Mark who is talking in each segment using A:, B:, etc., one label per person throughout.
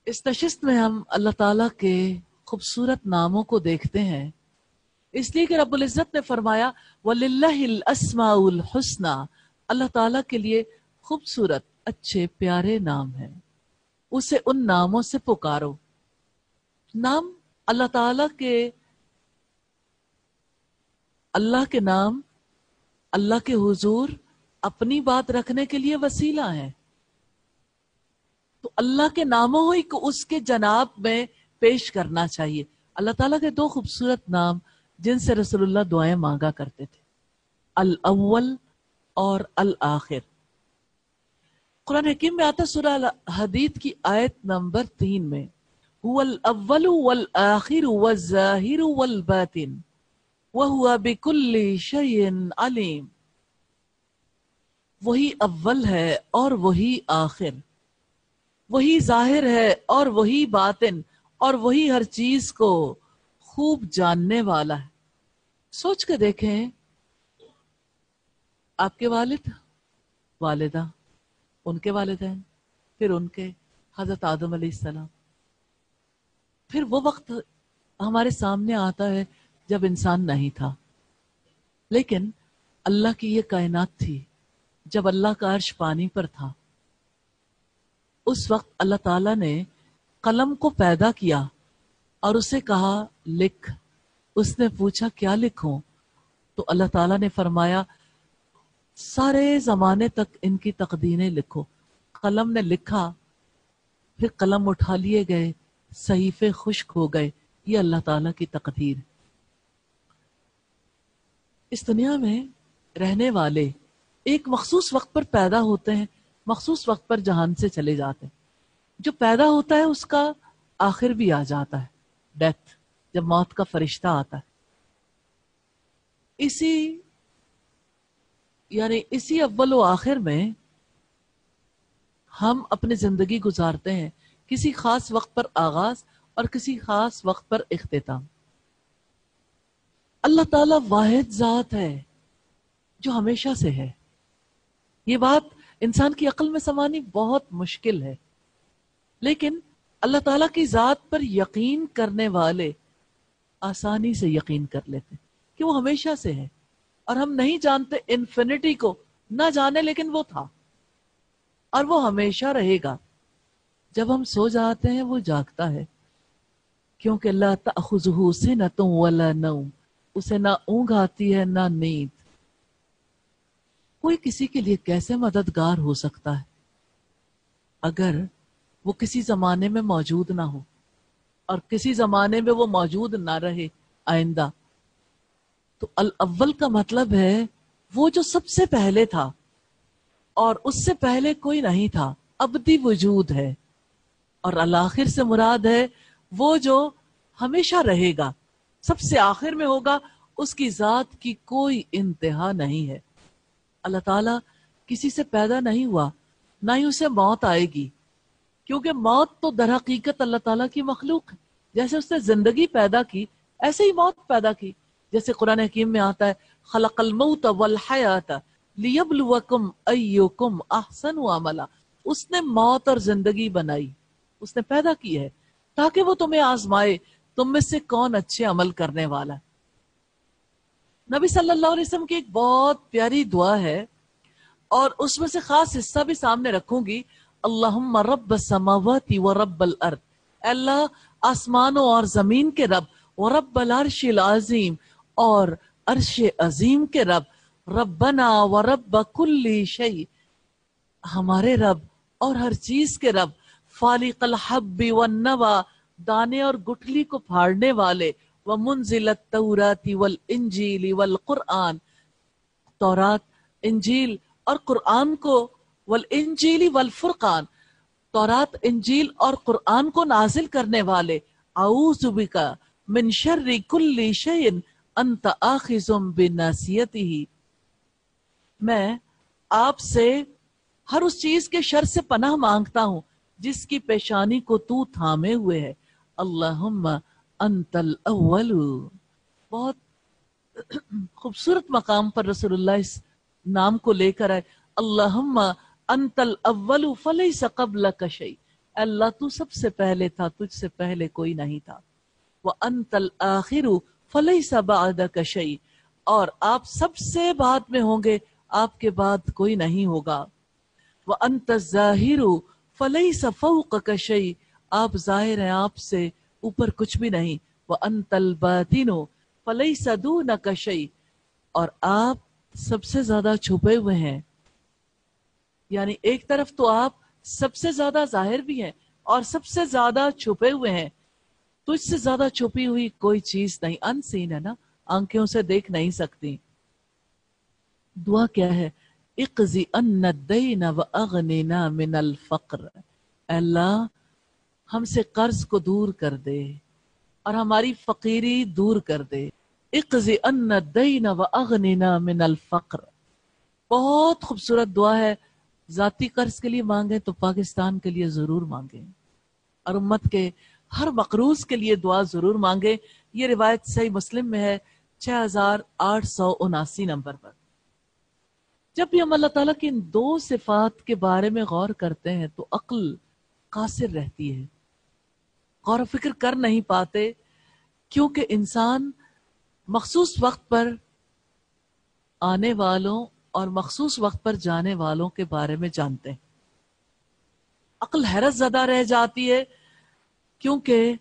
A: اس نشست میں ہم اللہ تعالیٰ کے خوبصورت ناموں کو دیکھتے ہیں، اس لیے کہ رب العزت نے فرمایا وَلِلَّهِ الْأَسْمَاءُ الْحُسْنَى، اللہ تعالیٰ کے لیے خوبصورت اچھے پیارے نام ہیں، اسے ان ناموں سے پکارو۔ نام اللہ تعالیٰ کے، اللہ کے نام اللہ کے حضور اپنی بات رکھنے کے لیے وسیلہ ہیں، تو اللہ کے ناموں ہی کو اس کے جناب میں پیش کرنا چاہیے۔ اللہ تعالیٰ کے دو خوبصورت نام جن سے رسول اللہ دعائیں مانگا کرتے تھے، الاول اور الآخر۔ قرآن حکیم میں آتا سورہ حدید کی آیت نمبر 3 میں هو الاول والآخر والظاہر والباطن وهو بكل شيء علیم، وہی اول ہے اور وہی آخر، وہی ظاہر ہے اور وہی باطن، اور وہی ہر چیز کو خوب جاننے والا ہے۔ سوچ کے دیکھیں، آپ کے والد، والدہ، ان کے والدین، پھر ان کے حضرت آدم علیہ السلام، پھر وہ وقت ہمارے سامنے آتا ہے جب انسان نہیں تھا، لیکن اللہ کی یہ کائنات تھی جب اللہ کا عرش پانی پر تھا۔ اس وقت اللہ تعالیٰ نے قلم کو پیدا کیا اور اسے کہا لکھ۔ اس نے پوچھا کیا لکھوں؟ تو اللہ تعالیٰ نے فرمایا سارے زمانے تک ان کی تقدیریں لکھو۔ قلم نے لکھا، پھر قلم اٹھا لیے گئے، صحیفے خشک ہو گئے۔ یہ اللہ تعالیٰ کی تقدیر۔ اس دنیا میں رہنے والے ایک مخصوص وقت پر پیدا ہوتے ہیں، مخصوص وقت پر جہان سے چلے جاتے ہیں۔ جو پیدا ہوتا ہے اس کا آخر بھی آ جاتا ہے، ڈیتھ، جب موت کا فرشتہ آتا ہے۔ اسی اول و آخر میں ہم اپنی زندگی گزارتے ہیں، کسی خاص وقت پر آغاز اور کسی خاص وقت پر اختتام۔ اللہ تعالیٰ واحد ذات ہے جو ہمیشہ سے ہے۔ یہ بات انسان کی عقل میں سمانی بہت مشکل ہے، لیکن اللہ تعالیٰ کی ذات پر یقین کرنے والے آسانی سے یقین کر لیتے کہ وہ ہمیشہ سے ہے، اور ہم نہیں جانتے انفینٹی کو، نہ جانے لیکن وہ تھا اور وہ ہمیشہ رہے گا۔ جب ہم سو جاتے ہیں وہ جاگتا ہے، کیونکہ لا تأخذہ سنۃ ولا نوم، اسے نہ اونگ آتی ہے نہ نیند۔ کوئی کسی کے لیے کیسے مددگار ہو سکتا ہے اگر وہ کسی زمانے میں موجود نہ ہو اور کسی زمانے میں وہ موجود نہ رہے آئندہ؟ تو الاول کا مطلب ہے وہ جو سب سے پہلے تھا اور اس سے پہلے کوئی نہیں تھا، ابدی وجود ہے۔ اور الآخر سے مراد ہے وہ جو ہمیشہ رہے گا، سب سے آخر میں ہوگا، اس کی ذات کی کوئی انتہا نہیں ہے۔ اللہ تعالیٰ کسی سے پیدا نہیں ہوا، نہ ہی اسے موت آئے گی، کیونکہ موت تو در حقیقت اللہ تعالیٰ کی مخلوق ہے۔ جیسے اس نے زندگی پیدا کی، ایسے ہی موت پیدا کی۔ جیسے قرآن حکیم میں آتا ہے خلق الموت والحیات لیبلوکم ایکم احسن عملا، اس نے موت اور زندگی بنائی، اس نے پیدا کی ہے تاکہ وہ تمہیں آزمائے تم میں سے کون اچھے عمل کرنے والا ہے۔ نبی صلی اللہ علیہ وسلم کی ایک بہت پیاری دعا ہے اور اس میں سے خاص حصہ بھی سامنے رکھوں گی۔ اللہم رب السماوات و رب الارض، اے اللہ آسمانوں اور زمین کے رب، و رب العرش العظیم، اور عرش عظیم کے رب، ربنا و رب کل شیء، ہمارے رب اور ہر چیز کے رب، فالق الحب والنوى، دانے اور گٹھلی کو پھاڑنے والے، ومنزل التوراۃ والانجیل والقرآن، تورات، انجیل اور قرآن کو، والانجیل والفرقان، تورات، انجیل اور قرآن کو نازل کرنے والے، اعوذ بک من شر کل شیء انت آخذ بناصیتہ، میں آپ سے ہر اس چیز کے شر سے پناہ مانگتا ہوں جس کی پیشانی کو تو تھامے ہوئے ہے۔ اللہم انت الاول، بہت خوبصورت مقام پر رسول اللہ اس نام کو لے کر آئے، اللہم انت الاول فلیس قبلک شیء، اللہ تو سب سے پہلے تھا، تجھ سے پہلے کوئی نہیں تھا. وَأَنْتَ الْآخِرُ فَلَيْسَ بَعْدَكَ شَيْءٌ، اور آپ سب سے بعد میں ہوں گے، آپ کے بعد کوئی نہیں ہوگا. وَأَنْتَ الظَّاهِرُ فَلَيْسَ فَوْقَكَ شَيْءٌ، آپ ظاہر ہیں، آپ سے اوپر کچھ بھی نہیں. وَأَنْتَ الْبَاطِنُ فَلَيْسَ دُونَكَ شَيْءٌ، اور آپ سب سے زیادہ چھپے ہوئے ہیں. یعنی ایک طرف تو آپ سب سے زیادہ ظاہر بھی ہیں اور سب سے زیادہ چھپے ہوئے ہیں. تو اس سے زیادہ چھپی ہوئی کوئی چیز نہیں. ان سین ہے نا، آنکھوں سے دیکھ نہیں سکتی. دعا کیا ہے؟ اقضی ان الدین واغننا من الفقر، اے اللہ ہم سے قرض کو دور کر دے اور ہماری فقیری دور کر دے. اقضی ان الدین واغننا من الفقر، بہت خوبصورت دعا ہے. ذاتی قرض کے لیے مانگیں تو پاکستان کے لیے ضرور مانگیں، اور امت کے ہر مقروض کے لیے دعا ضرور مانگیں. یہ روایت صحیح مسلم میں ہے 6879 نمبر پر. جب بھی ہم اللہ تعالیٰ کی ان دو صفات کے بارے میں غور کرتے ہیں تو عقل قاصر رہتی ہے، غور و فکر کر نہیں پاتے، کیونکہ انسان مخصوص وقت پر آنے والوں اور مخصوص وقت پر جانے والوں کے بارے میں جانتے ہیں. عقل حیرت زدہ رہ جاتی ہے کیونکہ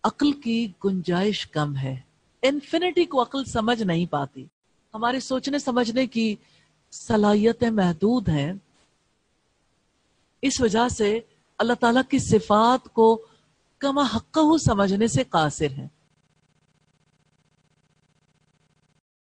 A: عقل کی گنجائش کم ہے. انفینٹی کو عقل سمجھ نہیں پاتی. ہمارے سوچنے سمجھنے کی صلاحیتیں محدود ہیں. اس وجہ سے اللہ تعالیٰ کی صفات کو کما حقہ سمجھنے سے قاصر ہیں.